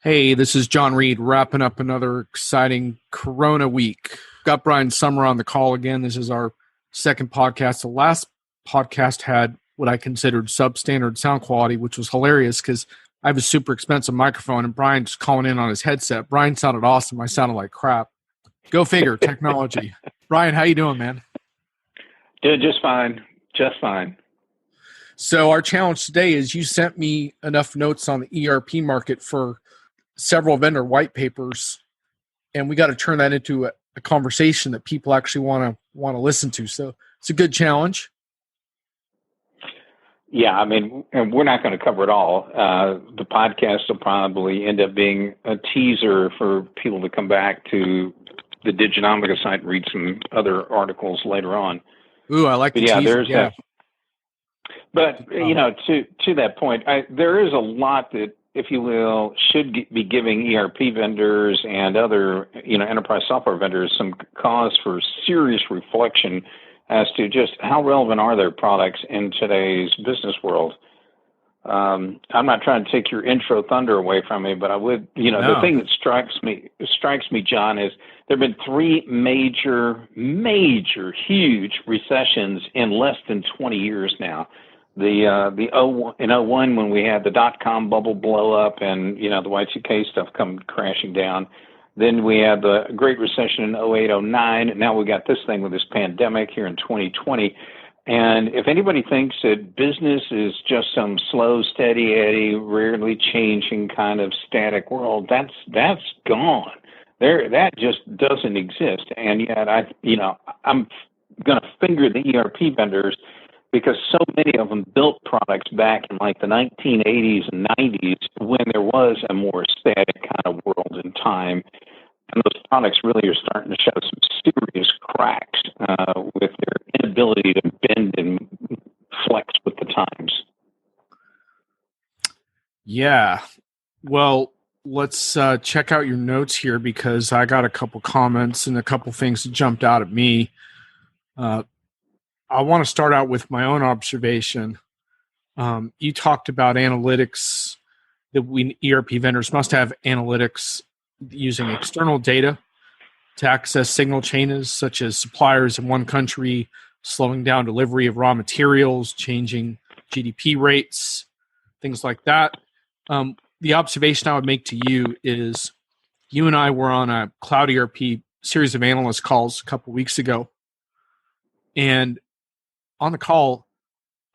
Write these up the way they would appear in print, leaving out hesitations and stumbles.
Hey, this is John Reed wrapping up another exciting Corona week. Got Brian Sommer on the call again. This is our second podcast. The last podcast had what I considered substandard sound quality, which was hilarious because I have a super expensive microphone and Brian's calling in on his headset. Brian sounded awesome. I sounded like crap. Go figure, technology. Brian, how you doing, man? Doing just fine. Just fine. So our challenge today is you sent me enough notes on the ERP market for several vendor white papers, and we got to turn that into a conversation that people actually want to listen to. So it's a good challenge. Yeah, I mean, and we're not going to cover it all. The podcast will probably end up being a teaser for people to come back to the Diginomica site and read some other articles later on. Ooh, I like the teaser. There's that. But to that point, there is a lot that, if you will, should be giving ERP vendors and other, enterprise software vendors some cause for serious reflection as to just how relevant are their products in today's business world. I'm not trying to take your intro thunder away from me, but I would, The thing that strikes me, John, is there have been three major, huge recessions in less than 20 years now. In '01 when we had the dot-com bubble blow up and, the Y2K stuff come crashing down. Then we had the Great Recession in '08, '09. And now we got this thing with this pandemic here in 2020. And if anybody thinks that business is just some slow, steady Eddie, rarely changing kind of static world, that's gone. That just doesn't exist. And yet I'm going to finger the ERP vendors, because so many of them built products back in like the 1980s and 90s when there was a more static kind of world and time. And those products really are starting to show some serious cracks with their inability to bend and flex with the times. Yeah. Well, let's check out your notes here, because I got a couple comments and a couple things that jumped out at me. I want to start out with my own observation. You talked about analytics, that ERP vendors must have analytics using external data to access signal chains, such as suppliers in one country slowing down delivery of raw materials, changing GDP rates, things like that. The observation I would make to you is, you and I were on a cloud ERP series of analyst calls a couple weeks ago, and on the call,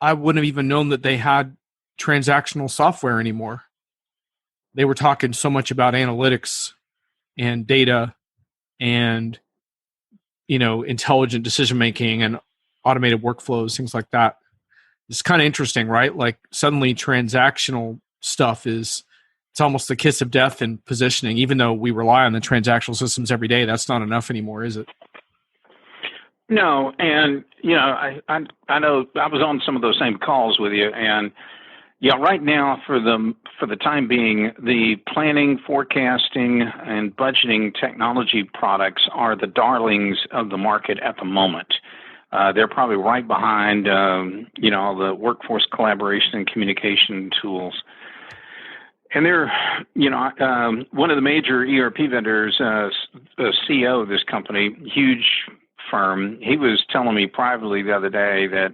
I wouldn't have even known that they had transactional software anymore. They were talking so much about analytics and data and, intelligent decision-making and automated workflows, things like that. It's kind of interesting, right? Like suddenly transactional stuff it's almost the kiss of death in positioning. Even though we rely on the transactional systems every day, that's not enough anymore, is it? No, and I know I was on some of those same calls with you, and right now for the time being, the planning, forecasting, and budgeting technology products are the darlings of the market at the moment. They're probably right behind the workforce collaboration and communication tools. And they're, one of the major ERP vendors, the CEO of this company, huge firm, he was telling me privately the other day that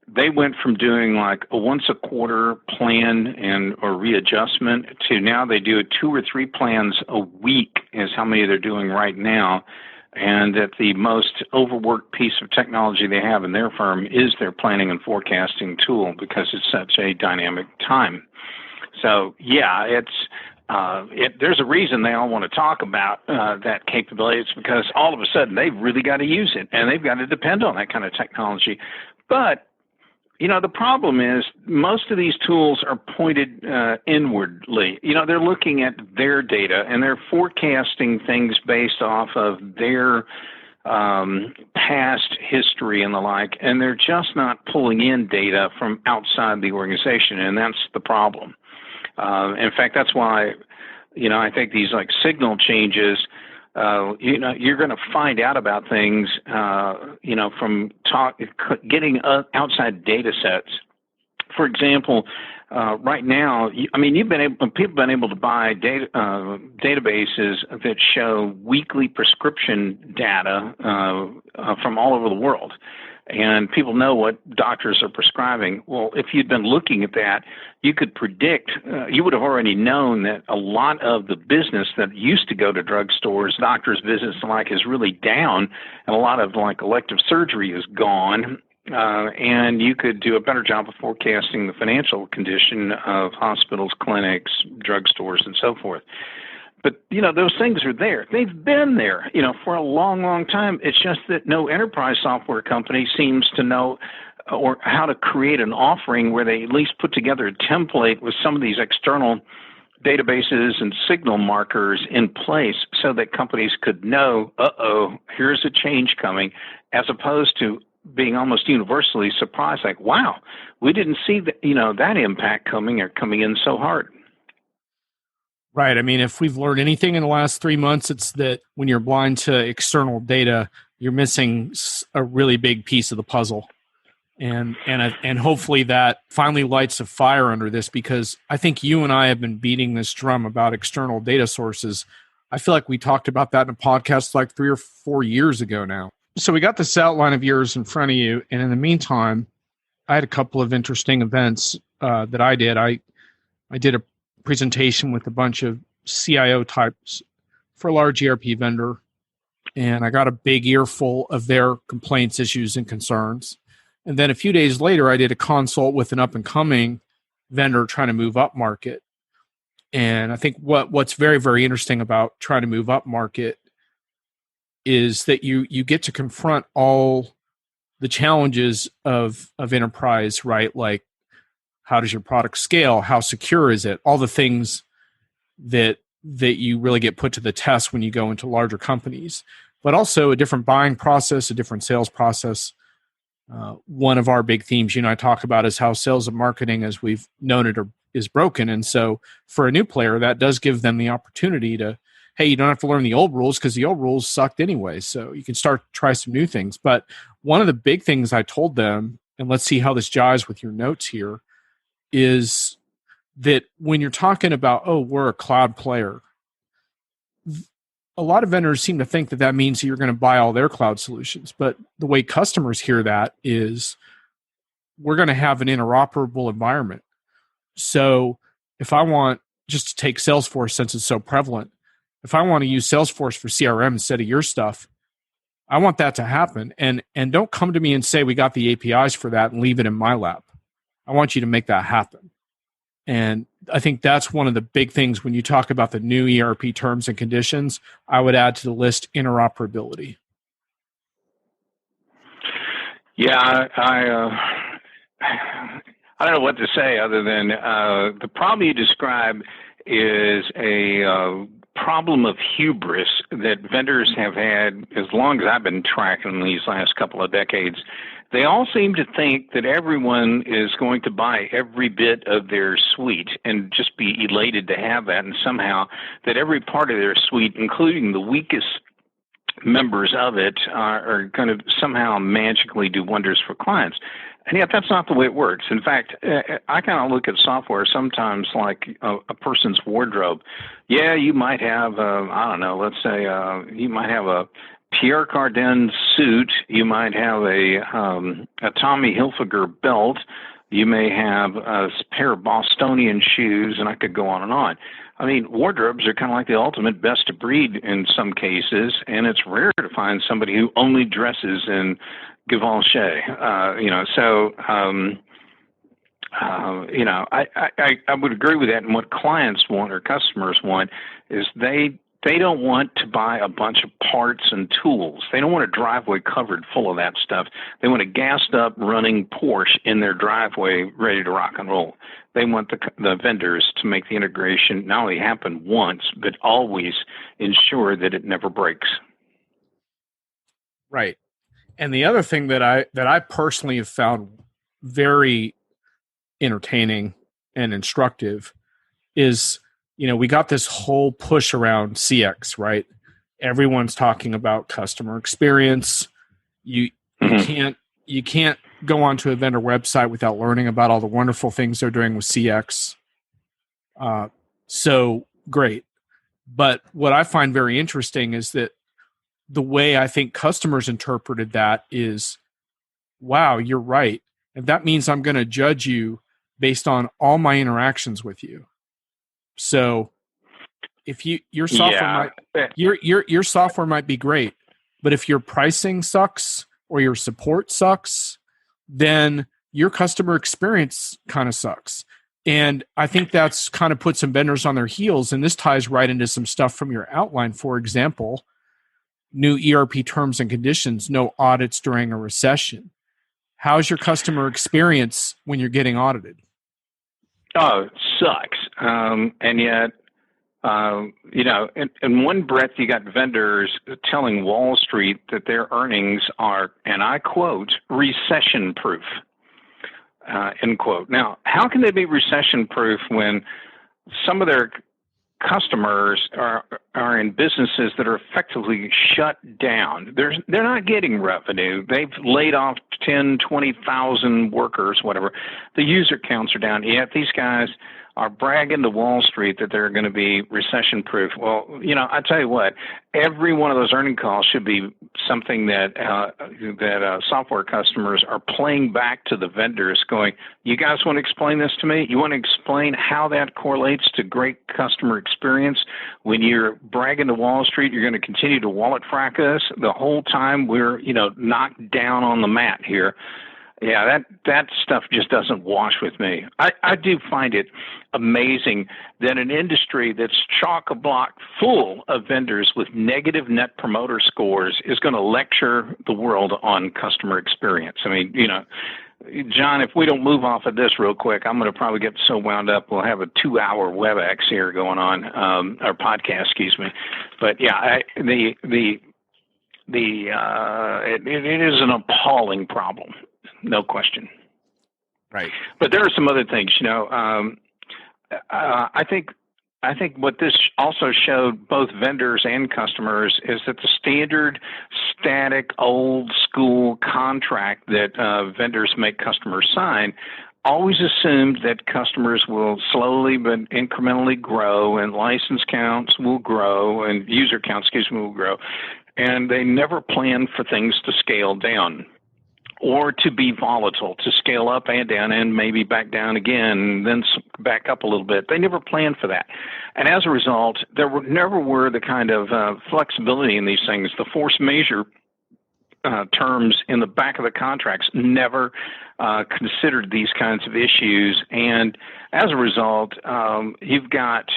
they went from doing like a once a quarter plan or readjustment to now they do 2 or 3 plans a week is how many they're doing right now. And that the most overworked piece of technology they have in their firm is their planning and forecasting tool, because it's such a dynamic time. So there's a reason they all want to talk about that capability. It's because all of a sudden they've really got to use it, and they've got to depend on that kind of technology. But, the problem is most of these tools are pointed inwardly. They're looking at their data, and they're forecasting things based off of their past history and the like, and they're just not pulling in data from outside the organization, and that's the problem. In fact, that's why, I think these like signal changes, you're going to find out about things, from getting outside data sets. For example, right now, people have been able to buy databases that show weekly prescription data from all over the world. And people know what doctors are prescribing. Well, if you'd been looking at that, you could predict, you would have already known that a lot of the business that used to go to drugstores, doctors' visits and like, is really down, and a lot of like elective surgery is gone. And you could do a better job of forecasting the financial condition of hospitals, clinics, drugstores, and so forth. But, those things are there. They've been there, for a long, long time. It's just that no enterprise software company seems to know or how to create an offering where they at least put together a template with some of these external databases and signal markers in place so that companies could know, here's a change coming, as opposed to being almost universally surprised, like, wow, we didn't see that, that impact coming in so hard. Right. I mean, if we've learned anything in the last 3 months, it's that when you're blind to external data, you're missing a really big piece of the puzzle. And hopefully that finally lights a fire under this, because I think you and I have been beating this drum about external data sources. I feel like we talked about that in a podcast like 3 or 4 years ago now. So we got this outline of yours in front of you. And in the meantime, I had a couple of interesting events that I did. I did a presentation with a bunch of CIO types for a large ERP vendor, and I got a big earful of their complaints, issues, and concerns. And then a few days later, I did a consult with an up-and-coming vendor trying to move up market. And I think what's very, very interesting about trying to move up market is that you get to confront all the challenges of enterprise, right? Like, how does your product scale? How secure is it? All the things that you really get put to the test when you go into larger companies, but also a different buying process, a different sales process. One of our big themes you and I talk about is how sales and marketing, as we've known it, is broken. And so for a new player, that does give them the opportunity to, hey, you don't have to learn the old rules because the old rules sucked anyway. So you can try some new things. But one of the big things I told them, and let's see how this jives with your notes here, is that when you're talking about, we're a cloud player, a lot of vendors seem to think that means that you're going to buy all their cloud solutions. But the way customers hear that is we're going to have an interoperable environment. So if I want, just to take Salesforce since it's so prevalent, if I want to use Salesforce for CRM instead of your stuff, I want that to happen. And don't come to me and say we got the APIs for that and leave it in my lap. I want you to make that happen. And I think that's one of the big things when you talk about the new ERP terms and conditions. I would add to the list interoperability. Yeah, I don't know what to say other than the problem you describe is a problem of hubris that vendors have had as long as I've been tracking these last couple of decades. They all seem to think that everyone is going to buy every bit of their suite and just be elated to have that, and somehow that every part of their suite, including the weakest members of it, are going to somehow magically do wonders for clients. And yet that's not the way it works. In fact, I kind of look at software sometimes like a person's wardrobe. Yeah, you might have, let's say you might have a Pierre Cardin suit. You might have a Tommy Hilfiger belt. You may have a pair of Bostonian shoes, and I could go on and on. I mean, wardrobes are kind of like the ultimate best of breed in some cases, and it's rare to find somebody who only dresses in Givenchy. I would agree with that. And what clients want or customers want is they don't want to buy a bunch of parts and tools. They don't want a driveway covered full of that stuff. They want a gassed up running Porsche in their driveway ready to rock and roll. They want the vendors to make the integration not only happen once, but always ensure that it never breaks. Right. And the other thing that I personally have found very entertaining and instructive is, we got this whole push around CX, right? Everyone's talking about customer experience. You can't go onto a vendor website without learning about all the wonderful things they're doing with CX. So great. But what I find very interesting is that the way I think customers interpreted that is, wow, you're right. And that means I'm going to judge you based on all my interactions with you. So if your software your software might be great, but if your pricing sucks or your support sucks, then your customer experience kind of sucks. And I think that's kind of put some vendors on their heels. And this ties right into some stuff from your outline. For example, new ERP terms and conditions, no audits during a recession. How's your customer experience when you're getting audited? Oh, it sucks. And yet, in one breath, you got vendors telling Wall Street that their earnings are, and I quote, recession proof. End quote. Now, how can they be recession proof when some of their customers are in businesses that are effectively shut down? They're not getting revenue. They've laid off 10, 20,000 workers, whatever. The user counts are down. Yet these guys are bragging to Wall Street that they're going to be recession proof. Well, I tell you what, every one of those earning calls should be something that software customers are playing back to the vendors going, you guys want to explain this to me? You want to explain how that correlates to great customer experience? When you're bragging to Wall Street, you're going to continue to wallet frack us the whole time we're, knocked down on the mat here. Yeah, that stuff just doesn't wash with me. I do find it amazing that an industry that's chock-a-block full of vendors with negative net promoter scores is going to lecture the world on customer experience. I mean, John, if we don't move off of this real quick, I'm going to probably get so wound up. We'll have a 2-hour WebEx here going on, or podcast, excuse me. But yeah, it is an appalling problem. No question. Right. But there are some other things, I think what this also showed both vendors and customers is that the standard static old school contract that vendors make customers sign always assumed that customers will slowly but incrementally grow and license counts will grow and user counts, will grow. And they never planned for things to scale down, or to be volatile, to scale up and down and maybe back down again, then back up a little bit. They never planned for that. And as a result, never were the kind of flexibility in these things. The force majeure terms in the back of the contracts never considered these kinds of issues. And as a result, you've got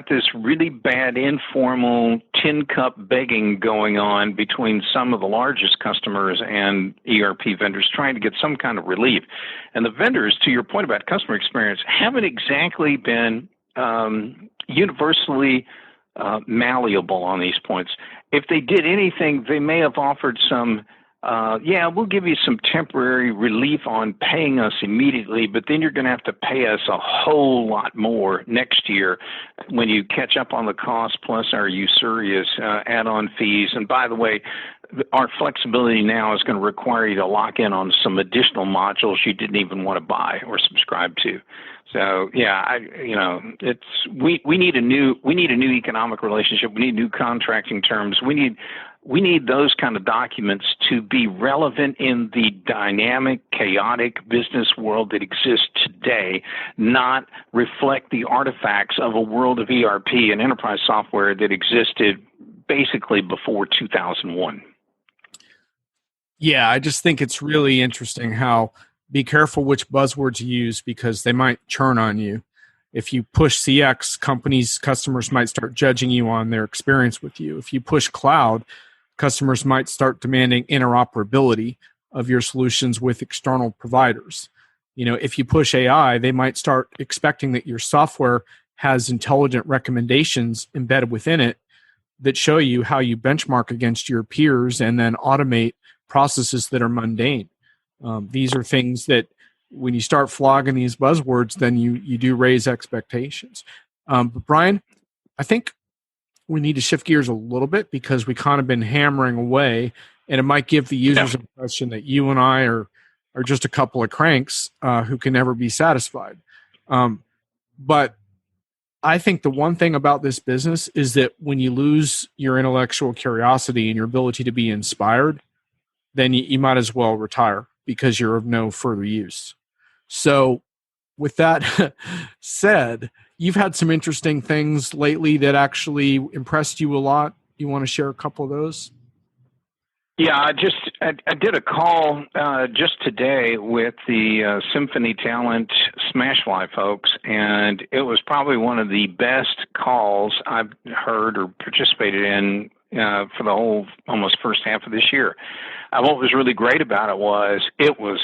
this really bad informal tin cup begging going on between some of the largest customers and ERP vendors trying to get some kind of relief. And the vendors, to your point about customer experience, haven't exactly been universally malleable on these points. If they did anything, they may have offered some we'll give you some temporary relief on paying us immediately, but then you're going to have to pay us a whole lot more next year when you catch up on the cost plus our usurious add-on fees. And by the way, our flexibility now is going to require you to lock in on some additional modules you didn't even want to buy or subscribe to. So yeah, we need a new economic relationship. We need new contracting terms. We need those kind of documents to be relevant in the dynamic, chaotic business world that exists today, not reflect the artifacts of a world of ERP and enterprise software that existed basically before 2001. Yeah, I just think it's really interesting how be careful which buzzwords you use because they might churn on you. If you push CX, customers might start judging you on their experience with you. If you push cloud, customers might start demanding interoperability of your solutions with external providers. If you push AI, they might start expecting that your software has intelligent recommendations embedded within it that show you how you benchmark against your peers and then automate processes that are mundane. These are things that when you start flogging these buzzwords, then you do raise expectations. But Brian, I think we need to shift gears a little bit because we kind of been hammering away, and it might give the users an impression that you and I are are just a couple of cranks who can never be satisfied. But I think the one thing about this business is that when you lose your intellectual curiosity and your ability to be inspired, then you might as well retire because you're of no further use. So, with that said, you've had some interesting things lately that actually impressed you a lot. You want to share a couple of those? Yeah, I did a call just today with the Symphony Talent Smashfly folks, and it was probably one of the best calls I've heard or participated in for the whole almost first half of this year. What was really great about it was it was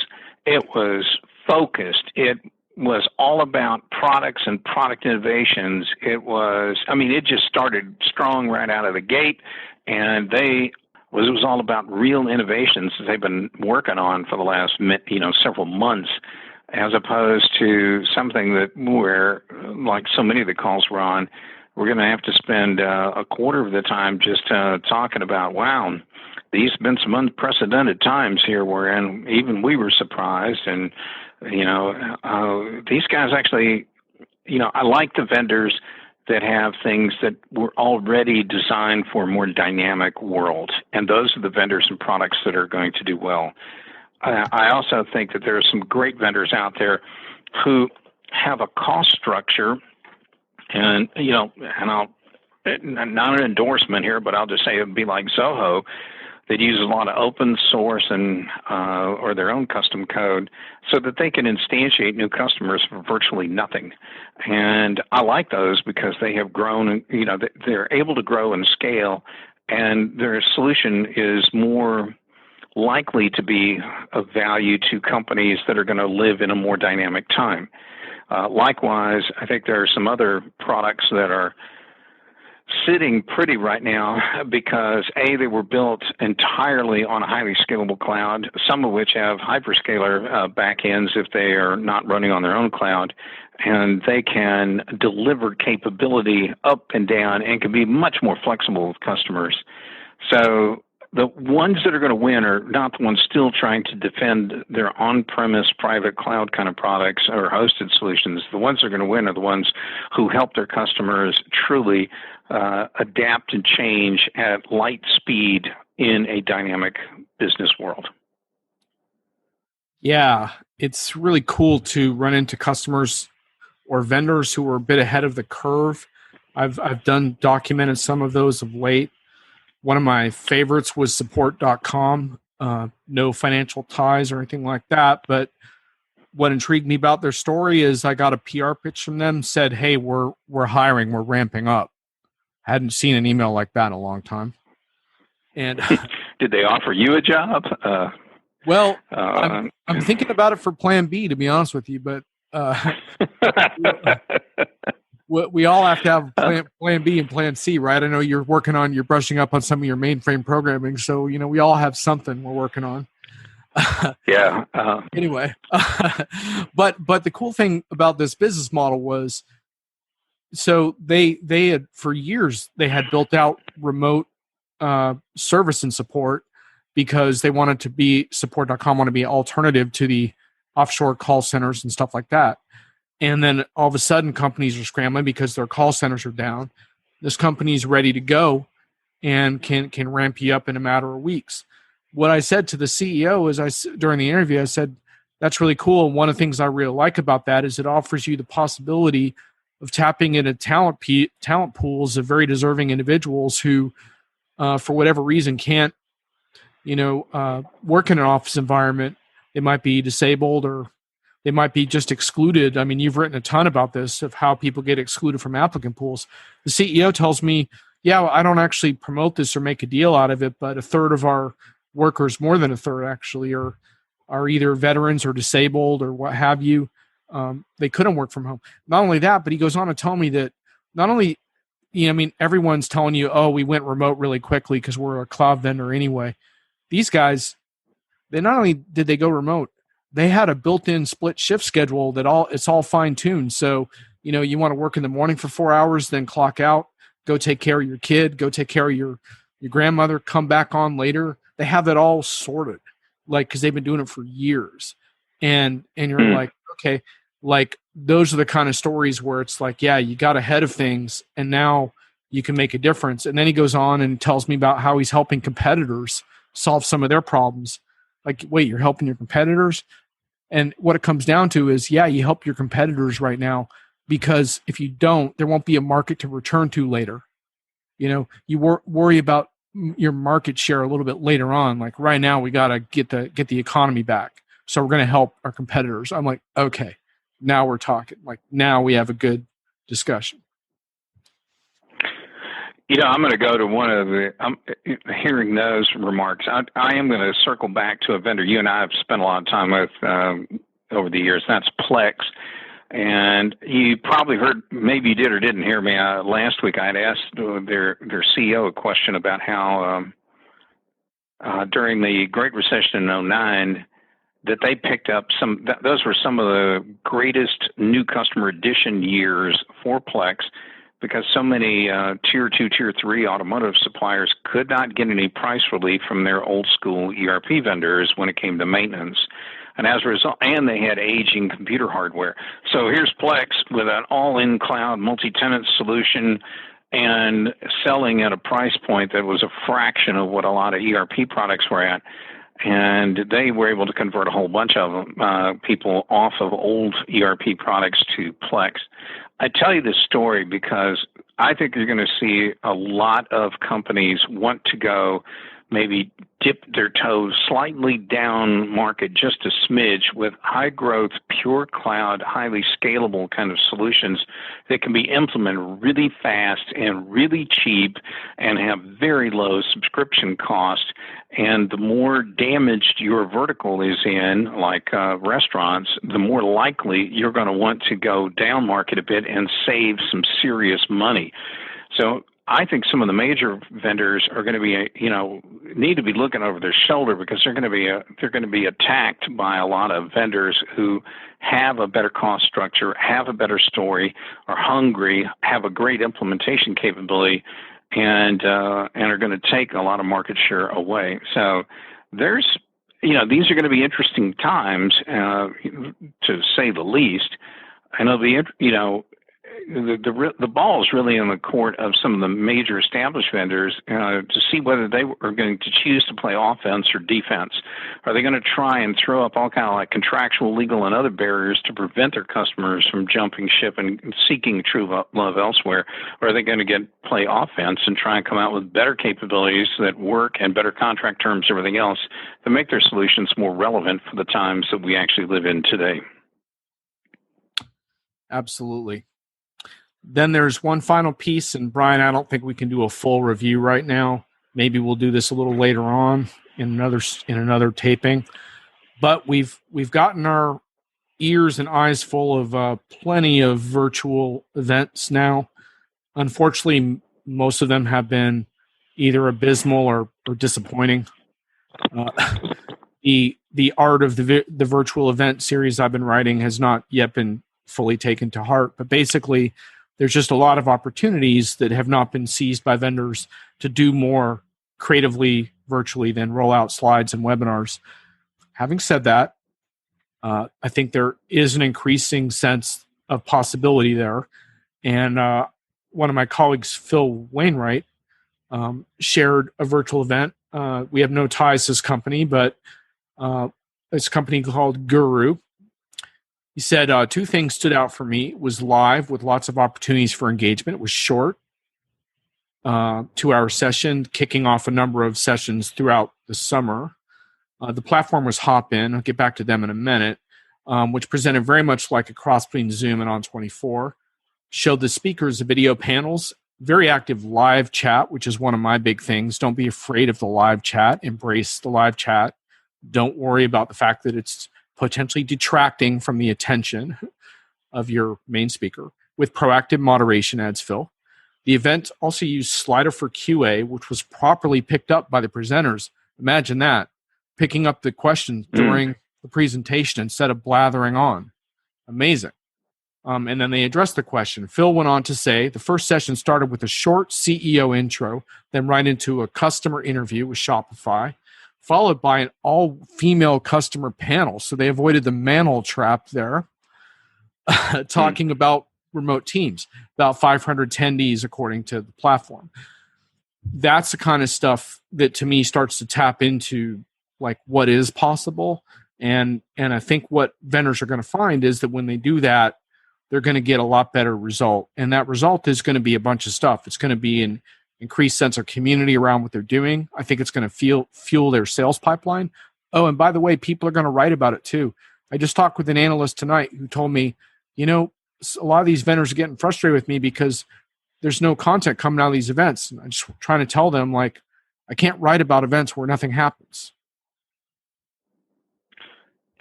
focused. It was all about products and product innovations. It just started strong right out of the gate, and it was all about real innovations that they've been working on for the last several months, as opposed to something that where, like so many of the calls we're on, we're going to have to spend a quarter of the time just talking about, wow, these have been some unprecedented times here wherein even we were surprised. And, these guys actually, I like the vendors that have things that were already designed for a more dynamic world. And those are the vendors and products that are going to do well. I also think that there are some great vendors out there who have a cost structure and I'll, not an endorsement here, but I'll just say it would be like Zoho, that use a lot of open source and or their own custom code so that they can instantiate new customers for virtually nothing. And I like those because they have grown, they're able to grow and scale, and their solution is more likely to be of value to companies that are going to live in a more dynamic time. Likewise, I think there are some other products that are sitting pretty right now because they were built entirely on a highly scalable cloud, some of which have hyperscaler backends if they are not running on their own cloud, and they can deliver capability up and down and can be much more flexible with customers. So the ones that are going to win are not the ones still trying to defend their on-premise private cloud kind of products or hosted solutions. The ones that are going to win are the ones who help their customers truly adapt and change at light speed in a dynamic business world. Yeah, it's really cool to run into customers or vendors who are a bit ahead of the curve. I've documented some of those of late. One of my favorites was support.com. No financial ties or anything like that. But what intrigued me about their story is I got a PR pitch from them, said, hey, we're hiring, we're ramping up. Hadn't seen an email like that in a long time. And did they offer you a job? Well, I'm thinking about it for Plan B, to be honest with you. But we all have to have plan B and Plan C, right? I know you're brushing up on some of your mainframe programming, so we all have something we're working on. Yeah. Anyway, but the cool thing about this business model was, so they had for years they had built out remote service and support because they wanted to be support.com wanted to be an alternative to the offshore call centers and stuff like that. And then all of a sudden companies are scrambling because their call centers are down. This company's ready to go and can ramp you up in a matter of weeks. What I said to the CEO is during the interview, I said, that's really cool. And one of the things I really like about that is it offers you the possibility of tapping into talent pools of very deserving individuals who, for whatever reason, can't, work in an office environment. They might be disabled or they might be just excluded. I mean, you've written a ton about this, of how people get excluded from applicant pools. The CEO tells me, yeah, I don't actually promote this or make a deal out of it, but a third of our workers, more than a third actually, are either veterans or disabled or what have you. They couldn't work from home. Not only that, but he goes on to tell me that not only, everyone's telling you, oh, we went remote really quickly because we're a cloud vendor anyway. These guys, they not only did they go remote, they had a built-in split shift schedule it's all fine-tuned. So, you want to work in the morning for 4 hours, then clock out, go take care of your kid, go take care of your grandmother, come back on later. They have it all sorted. like, because they've been doing it for years. And you're like, okay, like those are the kind of stories where it's like, yeah, you got ahead of things and now you can make a difference. And then he goes on and tells me about how he's helping competitors solve some of their problems. Like, wait, you're helping your competitors? And what it comes down to is, yeah, you help your competitors right now, because if you don't, there won't be a market to return to later. You know, you worry about your market share a little bit later on. Like right now, we got to get the economy back. So we're going to help our competitors. I'm like, okay, now we're talking. Like now we have a good discussion. You know, I'm going to go to one of the, hearing those remarks, I am going to circle back to a vendor you and I have spent a lot of time with over the years. That's Plex. And you probably heard, maybe you did or didn't hear me, last week I had asked their CEO a question about how during the Great Recession in 2009, that they picked up those were some of the greatest new customer addition years for Plex, because so many tier 2, tier 3 automotive suppliers could not get any price relief from their old school ERP vendors when it came to maintenance. And as a result, and they had aging computer hardware. So here's Plex with an all-in cloud multi-tenant solution and selling at a price point that was a fraction of what a lot of ERP products were at. And they were able to convert a whole bunch of them, people off of old ERP products to Plex. I tell you this story because I think you're going to see a lot of companies want to go maybe dip their toes slightly down market, just a smidge, with high growth, pure cloud, highly scalable kind of solutions that can be implemented really fast and really cheap and have very low subscription cost. And the more damaged your vertical is in, like restaurants, the more likely you're going to want to go down market a bit and save some serious money. So I think some of the major vendors are going to be, need to be looking over their shoulder, because they're going to be attacked by a lot of vendors who have a better cost structure, have a better story, are hungry, have a great implementation capability, and are going to take a lot of market share away. So there's, these are going to be interesting times, to say the least. And it'll be, the ball is really in the court of some of the major established vendors to see whether they are going to choose to play offense or defense. Are they going to try and throw up all kind of like contractual, legal, and other barriers to prevent their customers from jumping ship and seeking true love elsewhere? Or are they going to play offense and try and come out with better capabilities that work and better contract terms, everything else, to make their solutions more relevant for the times that we actually live in today? Absolutely. Then there's one final piece, and Brian, I don't think we can do a full review right now. Maybe we'll do this a little later on in another taping. But we've gotten our ears and eyes full of plenty of virtual events now. Unfortunately, most of them have been either abysmal or disappointing. The art of the virtual event series I've been writing has not yet been fully taken to heart, but basically, there's just a lot of opportunities that have not been seized by vendors to do more creatively virtually than roll out slides and webinars. Having said that, I think there is an increasing sense of possibility there. And one of my colleagues, Phil Wainwright, shared a virtual event. We have no ties to this company, but it's a company called Guru. He said, two things stood out for me. It was live with lots of opportunities for engagement. It was short, 2-hour session, kicking off a number of sessions throughout the summer. The platform was Hopin. I'll get back to them in a minute, which presented very much like a cross between Zoom and On24. Showed the speakers the video panels, very active live chat, which is one of my big things. Don't be afraid of the live chat. Embrace the live chat. Don't worry about the fact that it's potentially detracting from the attention of your main speaker. With proactive moderation, adds Phil. The event also used Slido for QA, which was properly picked up by the presenters. Imagine that, picking up the questions during the presentation instead of blathering on. Amazing. And then they addressed the question. Phil went on to say, the first session started with a short CEO intro, then right into a customer interview with Shopify, followed by an all-female customer panel. So they avoided the manhole trap there, talking about remote teams, about 500 attendees according to the platform. That's the kind of stuff that to me starts to tap into like what is possible. And I think what vendors are going to find is that when they do that, they're going to get a lot better result. And that result is going to be a bunch of stuff. It's going to be an increased sense of community around what they're doing. I think it's going to fuel their sales pipeline. Oh, and by the way, people are going to write about it too. I just talked with an analyst tonight who told me, a lot of these vendors are getting frustrated with me because there's no content coming out of these events. And I'm just trying to tell them, like, I can't write about events where nothing happens.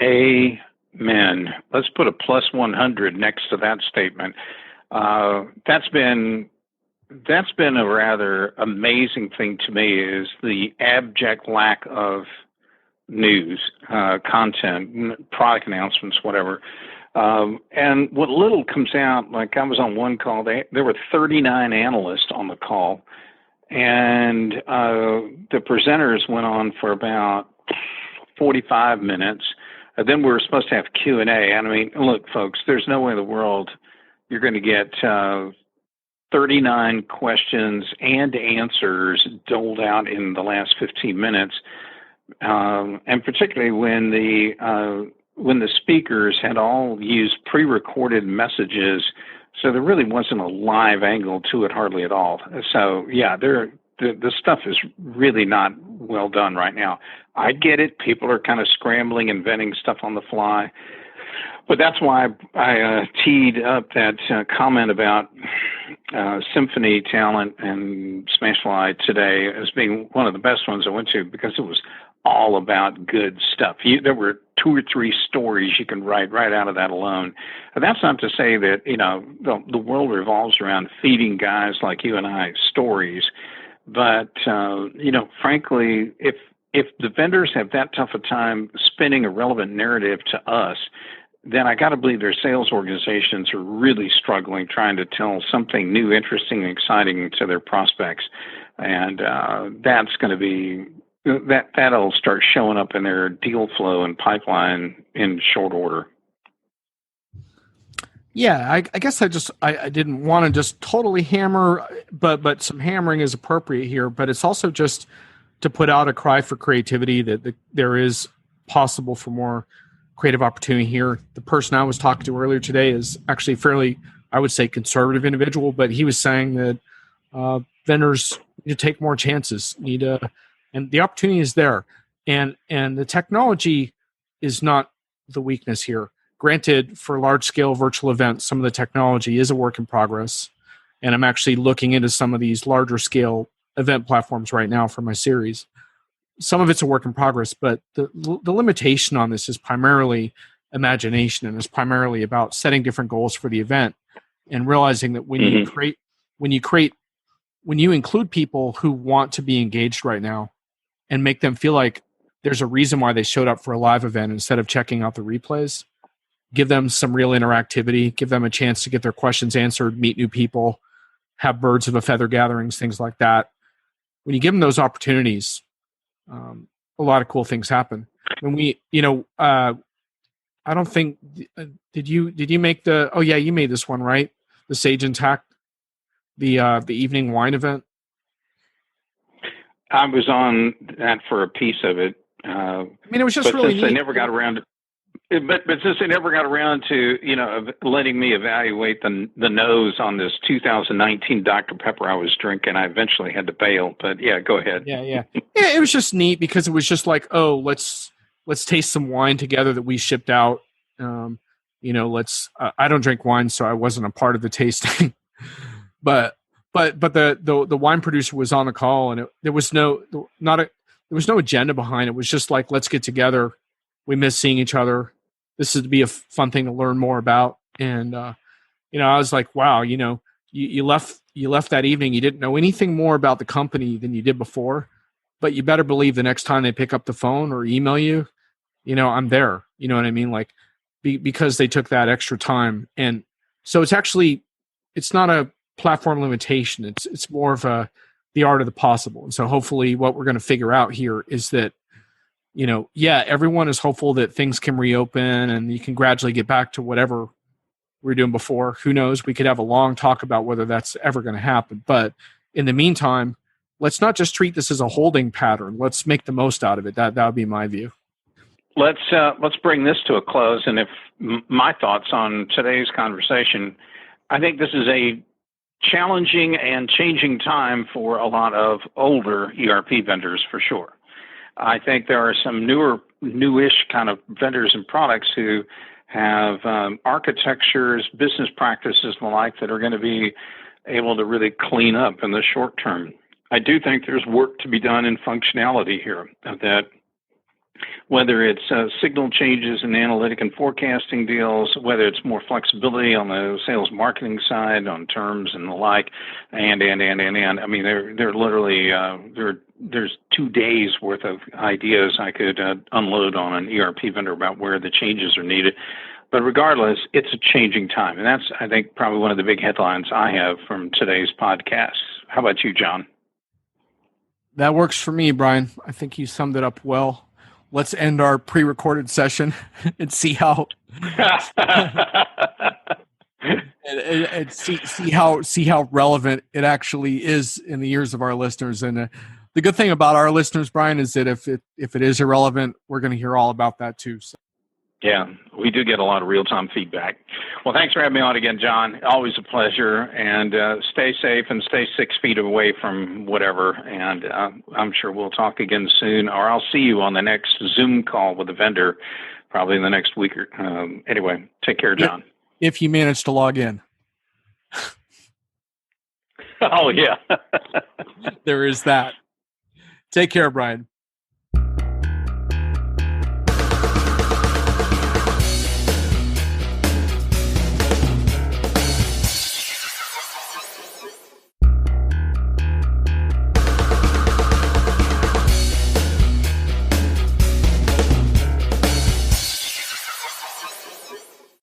Amen. Let's put a plus 100 next to that statement. That's been a rather amazing thing to me, is the abject lack of news, content, product announcements, whatever. And what little comes out, like I was on one call, there were 39 analysts on the call, and the presenters went on for about 45 minutes. Then we were supposed to have Q&A. And I mean, look, folks, there's no way in the world you're going to get 39 questions and answers doled out in the last 15 minutes, and particularly when the speakers had all used pre-recorded messages, so there really wasn't a live angle to it hardly at all. So yeah, the stuff is really not well done right now. I get it. People are kind of scrambling, inventing stuff on the fly. But that's why I teed up that comment about Symphony Talent and Smashfly today as being one of the best ones I went to, because it was all about good stuff. There were 2 or 3 stories you can write right out of that alone. And that's not to say that, the world revolves around feeding guys like you and I stories. But, frankly, if the vendors have that tough a time spinning a relevant narrative to us, then I got to believe their sales organizations are really struggling trying to tell something new, interesting, and exciting to their prospects. And that's going to be that'll start showing up in their deal flow and pipeline in short order. Yeah, I guess I didn't want to just totally hammer, but some hammering is appropriate here. But it's also just to put out a cry for creativity, that there is possible for more creative opportunity here. The person I was talking to earlier today is actually fairly, I would say, conservative individual, but he was saying that vendors need to take more chances, and the opportunity is there, and the technology is not the weakness here. Granted, for large-scale virtual events, some of the technology is a work in progress, and I'm actually looking into some of these larger-scale event platforms right now for my series. Some of it's a work in progress, but the limitation on this is primarily imagination, and is primarily about setting different goals for the event and realizing that when you include people who want to be engaged right now and make them feel like there's a reason why they showed up for a live event instead of checking out the replays, give them some real interactivity, give them a chance to get their questions answered, meet new people, have birds of a feather gatherings, things like that. When you give them those opportunities, a lot of cool things happen. When I don't think, did you make you made this one, right? The Sage Intact, the evening wine event. I was on that for a piece of it. It was just really neat. They never got around to But since they never got around to, letting me evaluate the nose on this 2019 Dr. Pepper I was drinking, I eventually had to bail. But yeah, go ahead. Yeah. It was just neat because it was just like, oh, let's taste some wine together that we shipped out. I don't drink wine, so I wasn't a part of the tasting. but the wine producer was on the call, and there was no agenda behind it. It was just like, let's get together. We miss seeing each other. This would be a fun thing to learn more about. And, I was like, wow, you left that evening. You didn't know anything more about the company than you did before, but you better believe the next time they pick up the phone or email you, I'm there. You know what I mean? Like, because they took that extra time. And so it's not a platform limitation. It's more of the art of the possible. And so hopefully what we're going to figure out here is that yeah, everyone is hopeful that things can reopen and you can gradually get back to whatever we were doing before. Who knows? We could have a long talk about whether that's ever going to happen. But in the meantime, let's not just treat this as a holding pattern. Let's make the most out of it. That would be my view. Let's bring this to a close. And if my thoughts on today's conversation, I think this is a challenging and changing time for a lot of older ERP vendors for sure. I think there are some newish kind of vendors and products who have architectures, business practices, and the like that are going to be able to really clean up in the short term. I do think there's work to be done in functionality here, that whether it's signal changes in analytic and forecasting deals, whether it's more flexibility on the sales marketing side on terms and the like, and. I mean, they're literally there's 2 days worth of ideas I could unload on an ERP vendor about where the changes are needed. But regardless, it's a changing time, and that's, I think, probably one of the big headlines I have from today's podcast. How about you, John? That works for me, Brian. I think you summed it up well. Let's end our pre-recorded session and see how and see how relevant it actually is in the ears of our listeners. And the good thing about our listeners, Brian, is that if it is irrelevant, we're going to hear all about that too. So. Yeah, we do get a lot of real-time feedback. Well, thanks for having me on again, John. Always a pleasure. And stay safe and stay 6 feet away from whatever. And I'm sure we'll talk again soon, or I'll see you on the next Zoom call with a vendor probably in the next week. Anyway, take care, John. If you manage to log in. Oh, yeah. There is that. Take care, Brian.